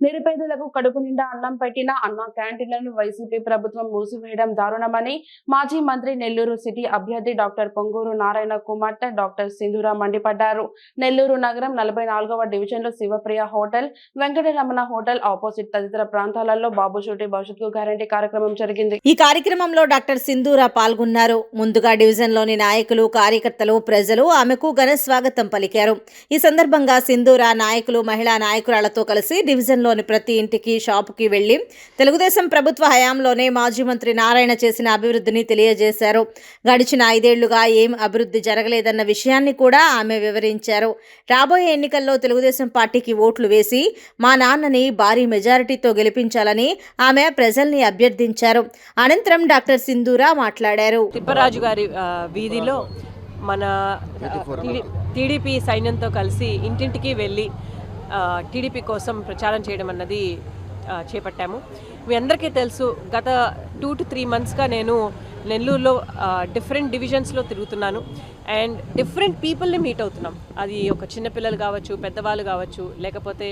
నిరుపేదలకు కడుపు నిండా అన్నం పెట్టిన అన్నా క్యాంటీన్లను వైసీపీ ప్రభుత్వం మూసివేయడం దారుణమని మాజీ మంత్రి నెల్లూరు సిటీ అభ్యర్థి డాక్టర్ పొంగూరు నారాయణ కుమార్తె డాక్టర్ సింధూర మండిపడ్డారు. నెల్లూరు నగరం 44వ డివిజన్లో Shivapriya hotel, Venkataramana hotel opposite తదితర ప్రాంతాలలో బాబు షూటి భవిష్యత్తు గ్యారంటీ కార్యక్రమం జరిగింది. ఈ కార్యక్రమంలో డాక్టర్ సింధూర పాల్గొన్నారు. ముందుగా డివిజన్లోని నాయకులు, కార్యకర్తలు, ప్రజలు ఆమెకు ఘన స్వాగతం పలికారు. ఈ సందర్భంగా సింధూర నాయకులు, మహిళా నాయకురాలతో కలిసి డివిజన్లోని ప్రతి ఇంటికి, షాపుకి వెళ్లి తెలుగుదేశం ప్రభుత్వ హయాంలోనే మాజీ మంత్రి నారాయణ చేసిన అభివృద్ధిని తెలియజేశారు. గడిచిన 5 ఏళ్లుగా ఏం అభివృద్ధి జరగలేదన్న విషయాన్ని కూడా ఆమె వివరించారు. రాబోయే ఎన్నికల్లో తెలుగుదేశం పార్టీకి ఓట్లు వేసి మా నాన్నని భారీ మెజారిటీతో గెలిపించాలని ఆమె ప్రజల్ని అభ్యర్థించారు. అనంతరం డాక్టర్ సింధూర మాట్లాడారు. తిప్పరాజు గారి వీధిలో మన టీడీపీ సైన్యంతో కలిసి ఇంటింటికి వెళ్ళి టీడీపీ కోసం ప్రచారం చేయడం అన్నది చేపట్టాము. మీ అందరికీ తెలుసు, గత 2 to 3 monthsగా నేను నెల్లూరులో డిఫరెంట్ డివిజన్స్లో తిరుగుతున్నాను అండ్ డిఫరెంట్ పీపుల్ని మీట్ అవుతున్నాం. అది ఒక చిన్నపిల్లలు కావచ్చు, పెద్దవాళ్ళు కావచ్చు, లేకపోతే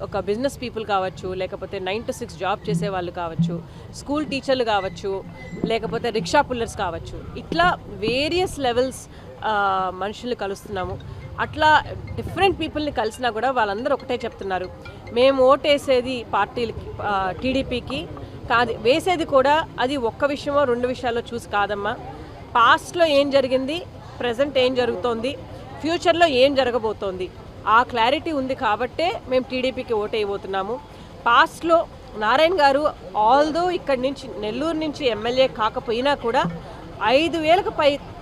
ఒక బిజినెస్ పీపుల్ కావచ్చు, లేకపోతే 9 to 6 జాబ్ చేసే వాళ్ళు కావచ్చు, స్కూల్ టీచర్లు కావచ్చు, లేకపోతే రిక్షా పుల్లర్స్ కావచ్చు. ఇట్లా వేరియస్ లెవెల్స్ మనుషుల్ని కలుస్తున్నాము. అట్లా డిఫరెంట్ పీపుల్ని కలిసినా కూడా వాళ్ళందరూ ఒకటే చెప్తున్నారు, మేము ఓటేసేది పార్టీలకి, టీడీపీకి కాదు, వేసేది కూడా అది ఒక్క విషయమో 2 విషయాల్లో చూసి కాదమ్మా. పాస్ట్లో ఏం జరిగింది, ప్రజెంట్ ఏం జరుగుతోంది, ఫ్యూచర్లో ఏం జరగబోతోంది, ఆ క్లారిటీ ఉంది కాబట్టే మేము టీడీపీకి ఓటేయబోతున్నాము. పాస్ట్లో నారాయణ గారు ఆల్దో ఇక్కడి నుంచి నెల్లూరు నుంచి ఎమ్మెల్యే కాకపోయినా కూడా 5,000కు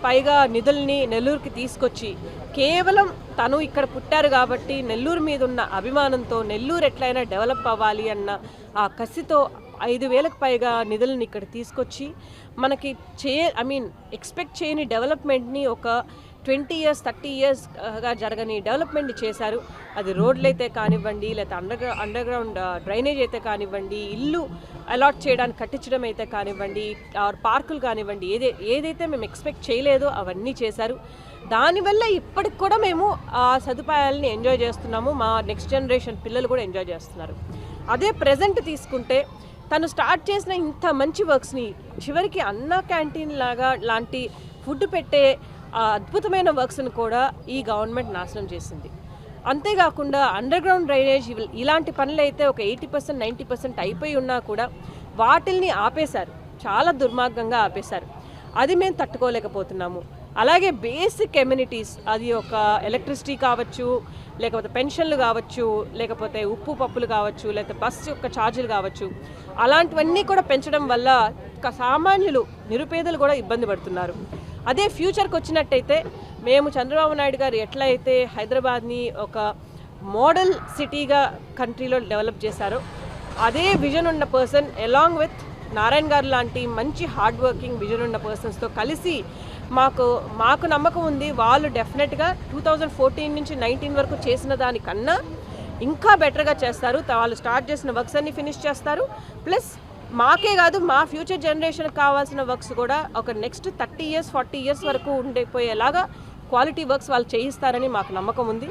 పైగా నిధుల్ని నెల్లూరుకి తీసుకొచ్చి, కేవలం తను ఇక్కడ పుట్టారు కాబట్టి నెల్లూరు మీద ఉన్న అభిమానంతో నెల్లూరు ఎట్లయినా డెవలప్ అవ్వాలి అన్న ఆ కసితో 5,000కు పైగా నిధులను ఇక్కడ తీసుకొచ్చి మనకి ఎక్స్పెక్ట్ చేయని డెవలప్మెంట్ని ఒక 20 years 30 yearsగా జరగని డెవలప్మెంట్ చేశారు. అది రోడ్లు అయితే కానివ్వండి, లేకపోతే అండర్గ్రౌండ్ డ్రైనేజ్ అయితే కానివ్వండి, ఇల్లు అలాట్ చేయడానికి కట్టించడం అయితే కానివ్వండి, పార్కులు కానివ్వండి, ఏదైతే మేము ఎక్స్పెక్ట్ చేయలేదో అవన్నీ చేశారు. దానివల్ల ఇప్పటికి కూడా మేము ఆ సదుపాయాలని ఎంజాయ్ చేస్తున్నాము. మా నెక్స్ట్ జనరేషన్ పిల్లలు కూడా ఎంజాయ్ చేస్తున్నారు. అదే ప్రజెంట్ తీసుకుంటే తను స్టార్ట్ చేసిన ఇంత మంచి వర్క్స్ని చివరికి అన్నా క్యాంటీన్ లాంటి ఫుడ్ పెట్టే అద్భుతమైన వర్క్స్ని కూడా ఈ గవర్నమెంట్ నాశనం చేసింది. అంతేకాకుండా అండర్గ్రౌండ్ డ్రైనేజ్ ఇలాంటి పనులు అయితే ఒక 80% 90% అయిపోయి ఉన్నా కూడా వాటిల్ని ఆపేశారు, చాలా దుర్మార్గంగా ఆపేశారు. అది మేము తట్టుకోలేకపోతున్నాము. అలాగే బేసిక్ ఎమ్యూనిటీస్, అది ఒక ఎలక్ట్రిసిటీ కావచ్చు, లేకపోతే పెన్షన్లు కావచ్చు, లేకపోతే ఉప్పు పప్పులు కావచ్చు, లేకపోతే బస్సు యొక్క ఛార్జీలు కావచ్చు, అలాంటివన్నీ కూడా పెంచడం వల్ల సామాన్యులు, నిరుపేదలు కూడా ఇబ్బంది పడుతున్నారు. అదే ఫ్యూచర్కి వచ్చినట్టయితే మేము చంద్రబాబు నాయుడు గారు ఎట్లయితే హైదరాబాద్ని ఒక మోడల్ సిటీగా కంట్రీలో డెవలప్ చేశారో, అదే విజన్ ఉన్న పర్సన్ అలాంగ్ విత్ నారాయణ గారు లాంటి మంచి హార్డ్ వర్కింగ్ విజన్ ఉన్న పర్సన్స్తో కలిసి మాకు నమ్మకం ఉంది, వాళ్ళు డెఫినెట్గా 2014 నుంచి 19 వరకు చేసిన దానికన్నా ఇంకా బెటర్గా చేస్తారు. వాళ్ళు స్టార్ట్ చేసిన వర్క్స్ అన్ని ఫినిష్ చేస్తారు. ప్లస్ మాకే కాదు, మా ఫ్యూచర్ జనరేషన్కి కావాల్సిన వర్క్స్ కూడా ఒక నెక్స్ట్ 30 years 40 years వరకు ఉండిపోయేలాగా క్వాలిటీ వర్క్స్ వాళ్ళు చేయిస్తారని మాకు నమ్మకం ఉంది.